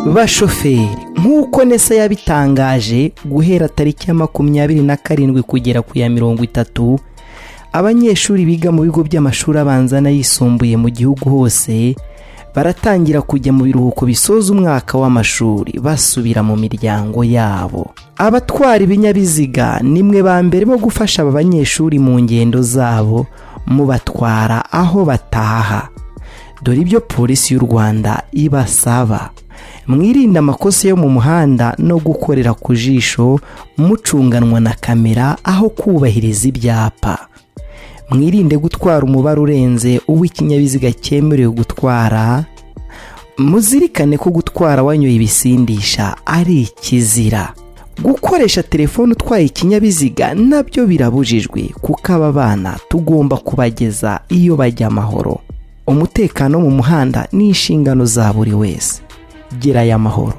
bashoferi, nk'uko nesa yabitangaje, guhera tariki ya 27 kugera ku ya 30, abanyeshuri biga mu bigo by'amashuri abanza n'ayisumbuye mu gihugu hose baratangira kujya mu biruhuko bisoza umwaka w'amashuri basubira mu miryango yabo. Abatwara ibinyabiziga nimwe ba mbere bo gufasha aba banyeshuri mu ngendo zabo, mubatwara aho bataha. Dore ibyo polisi y'u Rwanda ibasaba: mwirinde amakosa yo mu muhanda no gukorera ku jisho, mucunganwa na kamera aho kubahiriza ibyapa. Mwirinde gutwara umubare urenze uw'ikinyabiziga cyemerewe gutwara. Muzirikane ko gutwara wanyoye ibisindisha ari ikizira. Gukoresha telefone utwaye ikinyabiziga nabyo birabujijwe, kuko aba bana tugomba kubageza iyo bajya amahoro. Umutekano mu muhanda ni inshingano za buri wese. Gerayo amahoro.